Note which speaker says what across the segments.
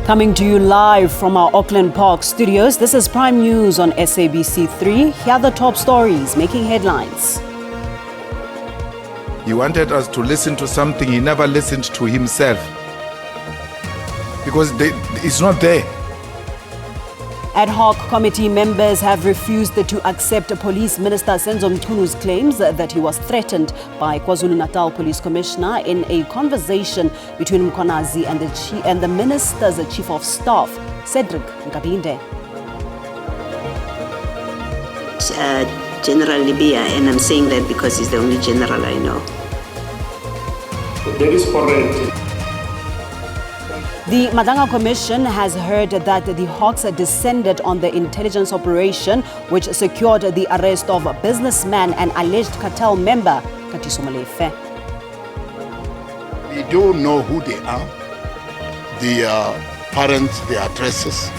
Speaker 1: Coming to you live from our Auckland Park studios, this is Prime News on SABC 3. Here are the top stories making headlines.
Speaker 2: He wanted us to listen to something he never listened to himself. Because it's not there.
Speaker 1: Ad hoc committee members have refused to accept Police Minister Senzo Mchunu's claims that he was threatened by KwaZulu-Natal Police Commissioner in a conversation between Mkhwanazi and the Minister's Chief of Staff, Cedric Nkabinde.
Speaker 3: General Libya, and I'm saying that because he's the only general I know.
Speaker 4: That is correct.
Speaker 1: The Madlanga Commission has heard that the Hawks descended on the intelligence operation which secured the arrest of a businessman and alleged cartel member, Katiso Molefe.
Speaker 5: We don't know who they are, their parents, their addresses.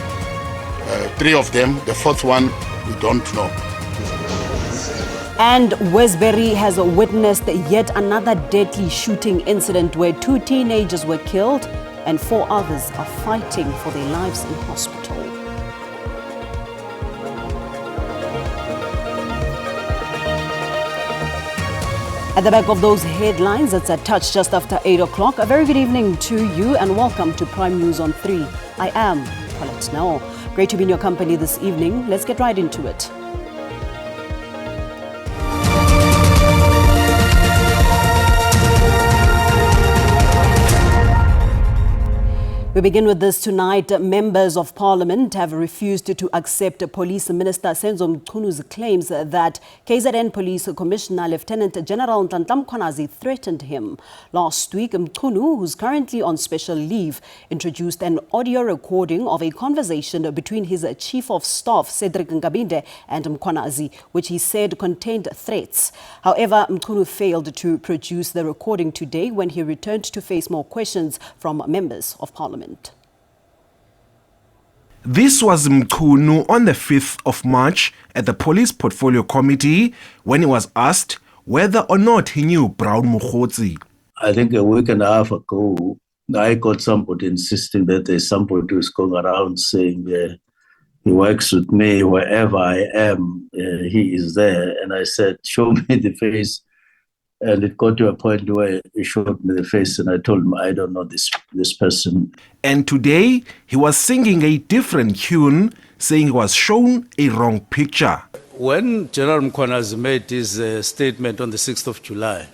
Speaker 5: 3 of them, the 4th one, we don't know.
Speaker 1: And Westbury has witnessed yet another deadly shooting incident where 2 teenagers were killed and 4 others are fighting for their lives in hospital. At the back of those headlines, it's a touch just after 8 o'clock. A very good evening to you and welcome to Prime News on 3. I am Paulette Nao. Great to be in your company this evening. Let's get right into it. We begin with this tonight. Members of Parliament have refused to accept Police Minister Senzo Mchunu's claims that KZN Police Commissioner Lieutenant General Nhlanhla Mkhwanazi threatened him. Last week, Mchunu, who's currently on special leave, introduced an audio recording of a conversation between his Chief of Staff, Cedric Nkabinde, and Mkhwanazi, which he said contained threats. However, Mchunu failed to produce the recording today when he returned to face more questions from members of Parliament.
Speaker 6: This was Mchunu on the 5th of March at the Police Portfolio Committee when he was asked whether or not he knew Brown Mokgotsi.
Speaker 7: I think a week and a half ago, I got somebody insisting that there's somebody who's going around saying he works with me wherever I am, he is there. And I said, show me the face. And it got to a point where he showed me the face and I told him, I don't know this person.
Speaker 6: And today, he was singing a different tune, saying he was shown a wrong picture.
Speaker 8: When General Mkhwanazi made his statement on the 6th of July,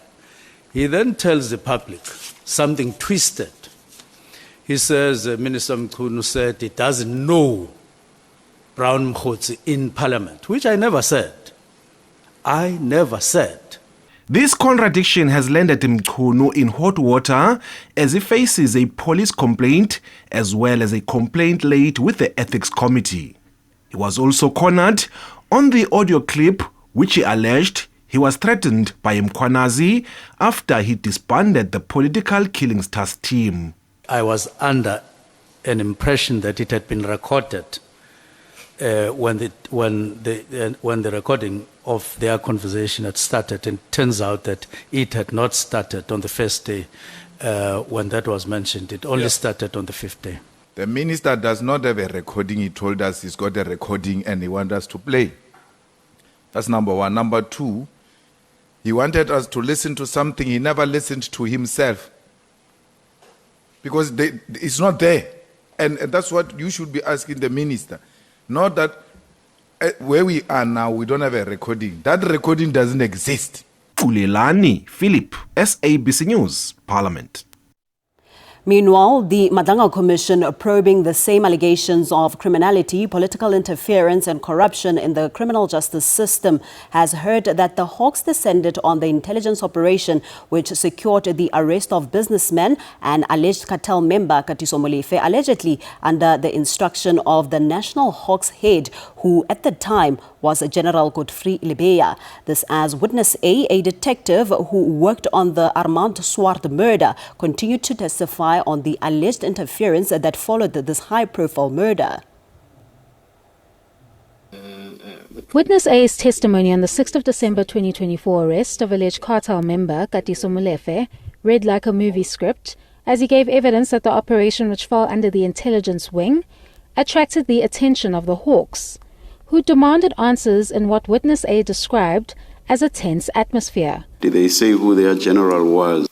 Speaker 8: he then tells the public something twisted. He says, Minister Mchunu said he doesn't know Brown Mokgotsi in Parliament, which I never said. I never said.
Speaker 6: This contradiction has landed Mchunu in hot water as he faces a police complaint as well as a complaint laid with the Ethics Committee. He was also cornered on the audio clip which he alleged he was threatened by Mkhwanazi after he disbanded the political killings task team.
Speaker 8: I was under an impression that it had been recorded when the recording of their conversation had started, and it turns out that it had not started on the first day when that was mentioned. It only started on the 5th day.
Speaker 2: The minister does not have a recording. He told us he's got a recording and he wants us to play. That's number 1. Number 2, he wanted us to listen to something he never listened to himself. Because it's not there. And that's what you should be asking the minister. Not that where we are now, we don't have a recording. That recording doesn't exist.
Speaker 6: Ulelani Philip, SABC News, Parliament.
Speaker 1: Meanwhile, the Madlanga Commission, probing the same allegations of criminality, political interference and corruption in the criminal justice system, has heard that the Hawks descended on the intelligence operation which secured the arrest of businessman and alleged cartel member Katiso Molefe, allegedly under the instruction of the National Hawks head, who at the time was General Godfrey Lebeya. This as Witness A detective who worked on the Armand Swart murder, continued to testify on the alleged interference that followed this high-profile murder.
Speaker 9: Witness A's testimony on the 6th of December 2024 arrest of alleged cartel member Katiso Molefe read like a movie script as he gave evidence that the operation, which fell under the intelligence wing, attracted the attention of the Hawks, who demanded answers in what Witness A described as a tense atmosphere.
Speaker 10: Did they say who their general was?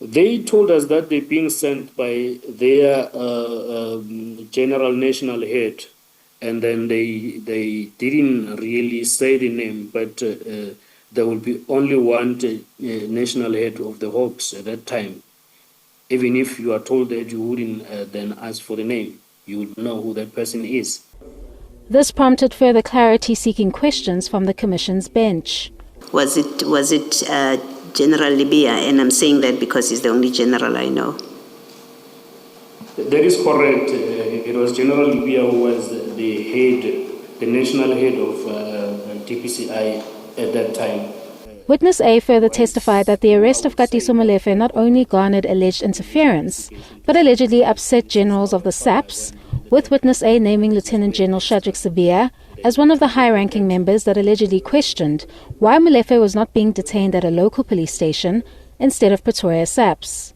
Speaker 4: They told us that they're being sent by their general national head, and then they didn't really say the name, but there will be only one national head of the Hawks at that time. Even if you are told that, you wouldn't then ask for the name. You would know who that person is.
Speaker 9: This prompted further clarity-seeking questions from the Commission's bench.
Speaker 3: Was it General Libya? And I'm saying that because he's the only general I know.
Speaker 4: That is correct. It was General Libya who was the head, the national head of TPCI at that time.
Speaker 9: Witness A further testified that the arrest of Katiso Molefe not only garnered alleged interference, but allegedly upset generals of the SAPS, with Witness A naming Lieutenant General Shadrack Sibia as one of the high-ranking members that allegedly questioned why Molefe was not being detained at a local police station instead of Pretoria SAPS.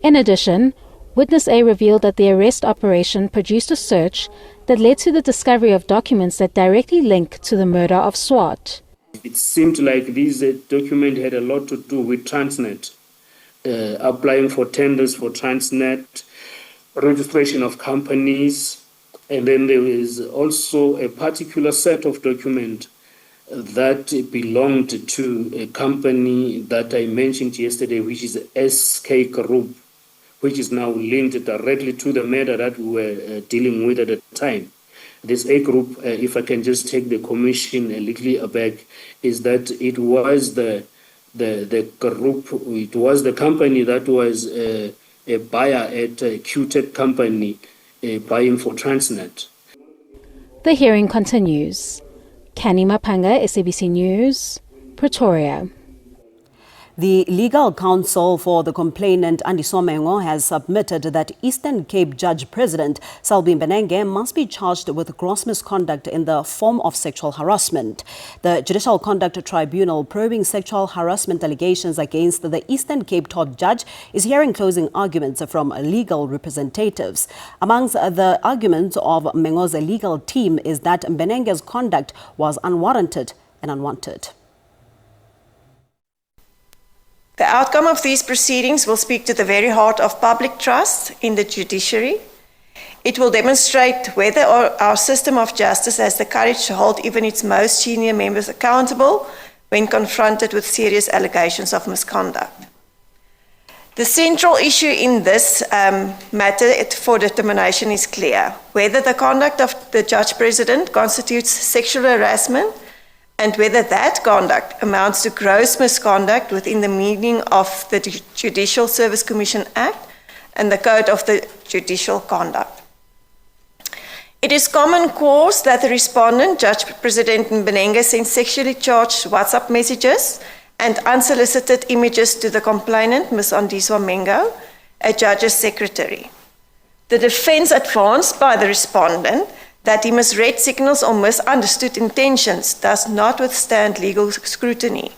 Speaker 9: In addition, Witness A revealed that the arrest operation produced a search that led to the discovery of documents that directly link to the murder of Swart.
Speaker 4: It seemed like this document had a lot to do with Transnet, applying for tenders for Transnet, registration of companies, and then there is also a particular set of documents that belonged to a company that I mentioned yesterday, which is SK Group, which is now linked directly to the matter that we were dealing with at the time. This A group, if I can just take the commission a little back, is that it was the group, it was the company that was a buyer at a QTech company buying for Transnet.
Speaker 9: The hearing continues. Kani Mapanga, SABC News, Pretoria.
Speaker 1: The legal counsel for the complainant, Andiswa Mengo, has submitted that Eastern Cape Judge President Selby Mbenenge must be charged with gross misconduct in the form of sexual harassment. The Judicial Conduct Tribunal probing sexual harassment allegations against the Eastern Cape top judge is hearing closing arguments from legal representatives. Amongst the arguments of Mengo's legal team is that Mbenenge's conduct was unwarranted and unwanted.
Speaker 11: The outcome of these proceedings will speak to the very heart of public trust in the judiciary. It will demonstrate whether our system of justice has the courage to hold even its most senior members accountable when confronted with serious allegations of misconduct. The central issue in this matter for determination is clear: whether the conduct of the Judge President constitutes sexual harassment, and whether that conduct amounts to gross misconduct within the meaning of the Judicial Service Commission Act and the Code of the Judicial Conduct. It is common cause that the respondent, Judge President Mbenenge, sent sexually charged WhatsApp messages and unsolicited images to the complainant, Ms. Andiswa Mengo, a judge's secretary. The defense advanced by the respondent that he misread signals or misunderstood intentions does not withstand legal scrutiny.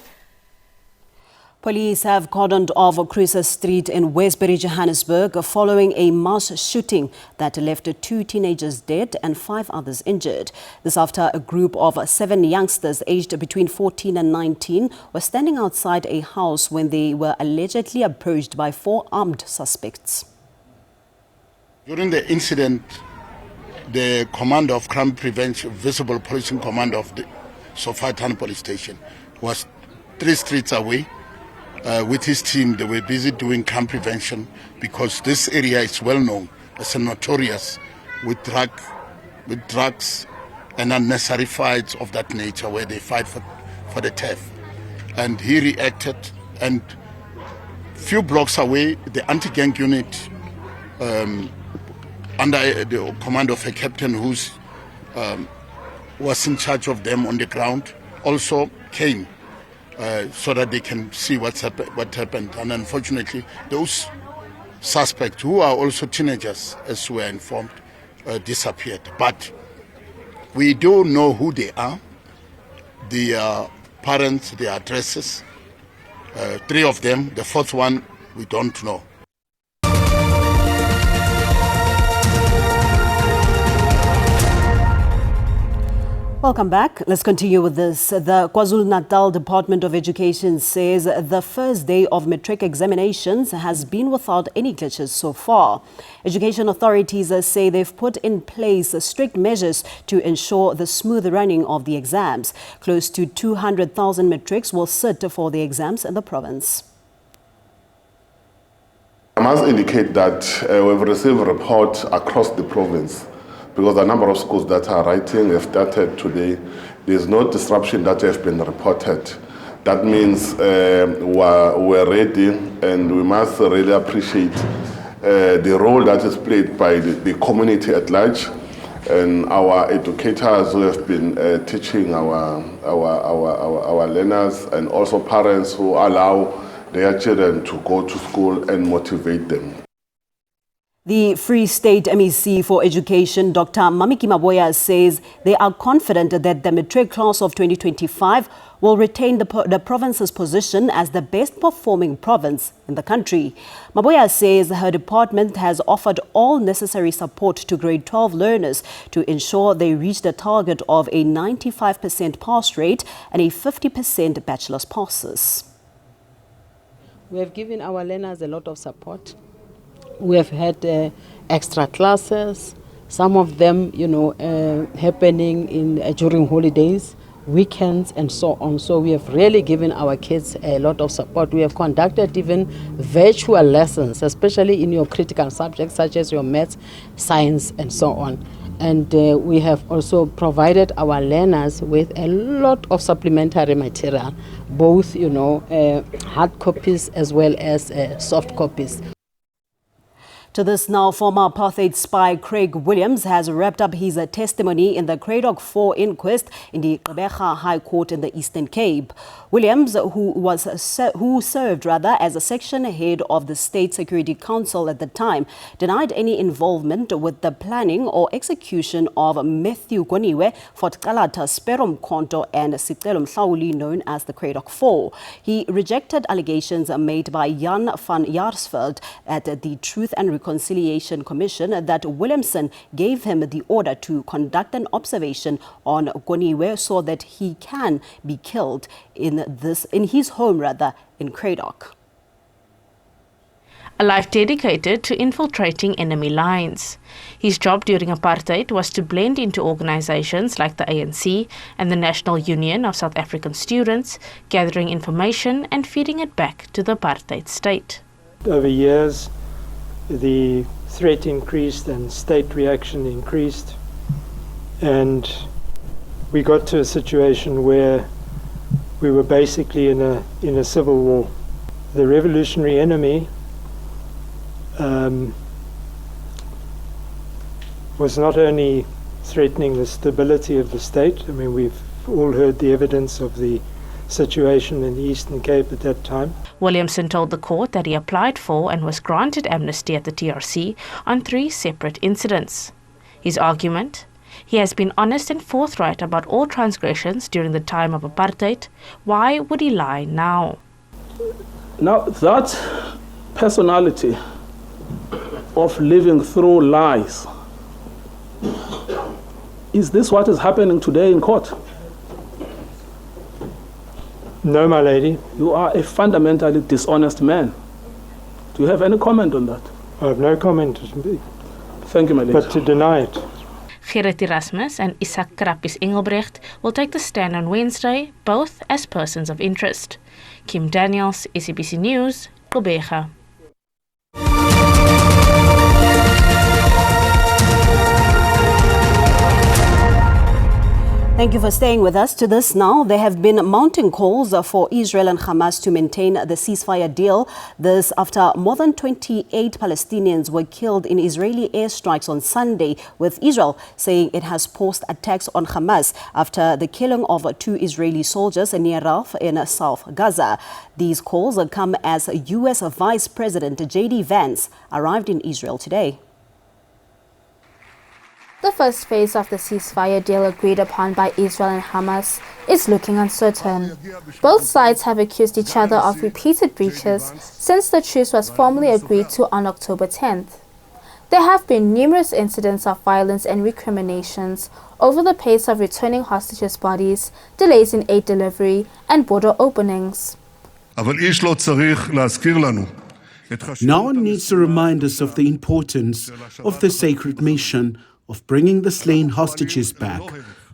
Speaker 1: Police have cordoned off Cruiser Street in Westbury, Johannesburg, following a mass shooting that left 2 teenagers dead and 5 others injured. This after a group of 7 youngsters aged between 14 and 19 were standing outside a house when they were allegedly approached by 4 armed suspects.
Speaker 5: During the incident, the commander of crime prevention, visible policing commander of the Sophiatown police station, was 3 streets away. With his team, they were busy doing crime prevention because this area is well known as a notorious with drugs and unnecessary fights of that nature where they fight for the theft. And he reacted, and few blocks away, the anti-gang unit under the command of a captain who was in charge of them on the ground, also came so that they can see what happened. And unfortunately, those suspects, who are also teenagers, as we are informed, disappeared. But we do know who they are, their parents, their addresses. 3 of them, the 4th one, we don't know.
Speaker 1: Welcome back. Let's continue with this. The KwaZulu-Natal Department of Education says the first day of Matric examinations has been without any glitches so far. Education authorities say they've put in place strict measures to ensure the smooth running of the exams. Close to 200,000 Matrics will sit for the exams in the province.
Speaker 12: I must indicate that we've received reports across the province, because the number of schools that are writing have started today. There's no disruption that has been reported. That means we're ready, and we must really appreciate the role that is played by the community at large and our educators who have been teaching our learners, and also parents who allow their children to go to school and motivate them.
Speaker 1: The Free State MEC for Education, Dr. Mamiki Maboya, says they are confident that the Matric class of 2025 will retain the province's position as the best performing province in the country. Maboya says her department has offered all necessary support to grade 12 learners to ensure they reach the target of a 95% pass rate and a 50% bachelor's passes.
Speaker 13: We have given our learners a lot of support. We have had extra classes, some of them, happening during holidays, weekends, and so on. So we have really given our kids a lot of support. We have conducted even virtual lessons, especially in your critical subjects such as your maths, science, and so on. And we have also provided our learners with a lot of supplementary material, both, hard copies as well as soft copies.
Speaker 1: To this now, former apartheid spy Craig Williams has wrapped up his testimony in the Cradock 4 inquest in the Gqeberha High Court in the Eastern Cape. Williams, who served as a section head of the State Security Council at the time, denied any involvement with the planning or execution of Matthew Goniwe, Fort Kalata, Spero Mkhonto and Sicelo Mhlawuli, known as the Cradock 4. He rejected allegations made by Jan van Jaarsveld at the Truth and Reconciliation Commission that Williamson gave him the order to conduct an observation on Goniwe so that he can be killed in his home in Cradock.
Speaker 14: A life dedicated to infiltrating enemy lines. His job during apartheid was to blend into organizations like the ANC and the National Union of South African Students, gathering information and feeding it back to the apartheid state.
Speaker 15: Over years, the threat increased and state reaction increased, and we got to a situation where we were basically in a civil war. The revolutionary enemy was not only threatening the stability of the state. I mean, we've all heard the evidence of the situation in the Eastern Cape at that time.
Speaker 14: Williamson told the court that he applied for and was granted amnesty at the TRC on 3 separate incidents. His argument? He has been honest and forthright about all transgressions during the time of apartheid. Why would he lie now?
Speaker 16: Now, that personality of living through lies, is this what is happening today in court?
Speaker 15: No, my lady.
Speaker 16: You are a fundamentally dishonest man. Do you have any comment on that?
Speaker 15: I have no comment.
Speaker 16: Thank you, my lady.
Speaker 15: But to deny it.
Speaker 14: Gerrit Erasmus and Isaac Krapis Engelbrecht will take the stand on Wednesday, both as persons of interest. Kim Daniels, SABC News, Gqeberha.
Speaker 1: Thank you for staying with us. To this now, there have been mounting calls for Israel and Hamas to maintain the ceasefire deal. This after more than 28 Palestinians were killed in Israeli airstrikes on Sunday, with Israel saying it has paused attacks on Hamas after the killing of 2 Israeli soldiers near Rafah in South Gaza. These calls come as U.S. Vice President J.D. Vance arrived in Israel today.
Speaker 17: The first phase of the ceasefire deal agreed upon by Israel and Hamas is looking uncertain. Both sides have accused each other of repeated breaches since the truce was formally agreed to on October 10th. There have been numerous incidents of violence and recriminations over the pace of returning hostages' bodies, delays in aid delivery, and border openings.
Speaker 18: No one needs to remind us of the importance of the sacred mission of bringing the slain hostages back.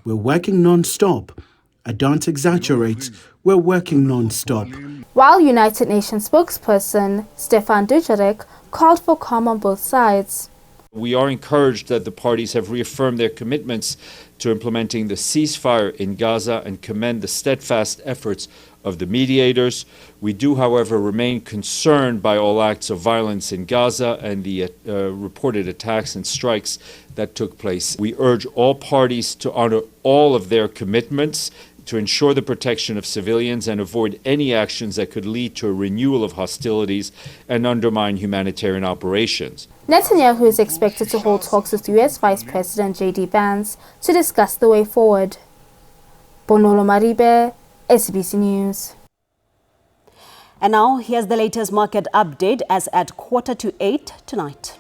Speaker 18: We're working non-stop. I don't exaggerate, we're working non-stop.
Speaker 17: While United Nations spokesperson Stefan Dujarric called for calm on both sides.
Speaker 19: We are encouraged that the parties have reaffirmed their commitments to implementing the ceasefire in Gaza and commend the steadfast efforts of the mediators. We do, however, remain concerned by all acts of violence in Gaza and the reported attacks and strikes that took place. We urge all parties to honor all of their commitments to ensure the protection of civilians and avoid any actions that could lead to a renewal of hostilities and undermine humanitarian operations.
Speaker 17: Netanyahu is expected to hold talks with US Vice President J.D. Vance to discuss the way forward. Bonolo Maribe, SABC News.
Speaker 1: And now, here's the latest market update as at 7:45 tonight.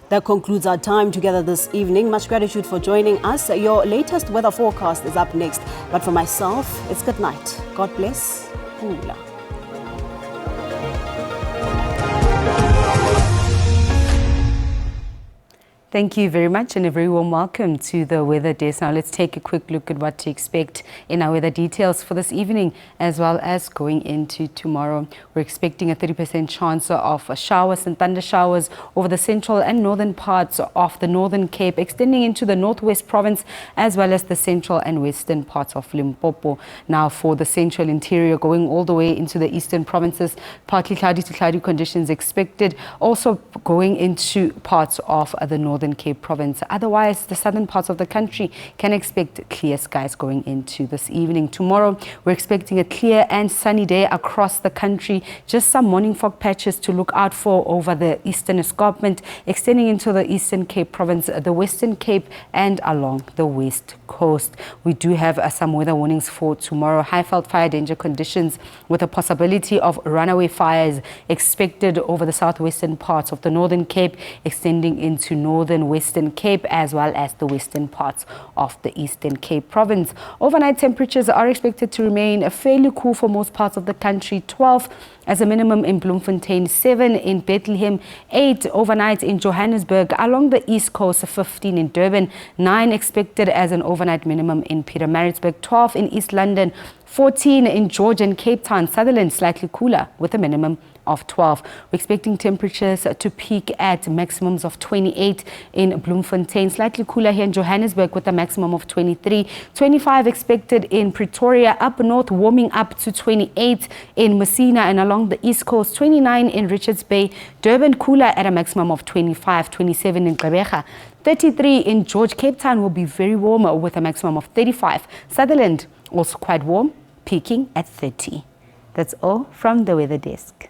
Speaker 1: That concludes our time together this evening. Much gratitude for joining us. Your latest weather forecast is up next. But for myself, it's good night. God bless. Hula.
Speaker 20: Thank you very much and a very warm welcome to the weather desk. Now let's take a quick look at what to expect in our weather details for this evening as well as going into tomorrow. We're expecting a 30% chance of showers and thunder showers over the central and northern parts of the Northern Cape, extending into the Northwest Province as well as the central and western parts of Limpopo. Now for the central interior going all the way into the eastern provinces, partly cloudy to cloudy conditions expected, also going into parts of the Northern Cape province. Otherwise, the southern parts of the country can expect clear skies going into this evening. Tomorrow, we're expecting a clear and sunny day across the country. Just some morning fog patches to look out for over the eastern escarpment, extending into the eastern Cape province, the western Cape, and along the west coast. We do have some weather warnings for tomorrow. High felt fire danger conditions with a possibility of runaway fires expected over the southwestern parts of the Northern Cape, extending into northern Western Cape as well as the western parts of the Eastern Cape province. Overnight temperatures are expected to remain fairly cool for most parts of the country. 12 as a minimum in Bloemfontein, 7 in Bethlehem, 8 overnight in Johannesburg, along the east coast, 15 in Durban, 9 expected as an overnight minimum in Pietermaritzburg, 12 in East London, 14 in George and Cape Town, Sutherland slightly cooler with a minimum of 12. We're expecting temperatures to peak at maximums of 28 in Bloemfontein, slightly cooler here in Johannesburg with a maximum of 23, 25 expected in Pretoria, up north warming up to 28 in Messina and along the east coast, 29 in Richards Bay, Durban cooler at a maximum of 25, 27 in Gqeberha, 33 in George. Cape Town will be very warm with a maximum of 35. Sutherland also quite warm, peaking at 30. That's all from the weather desk.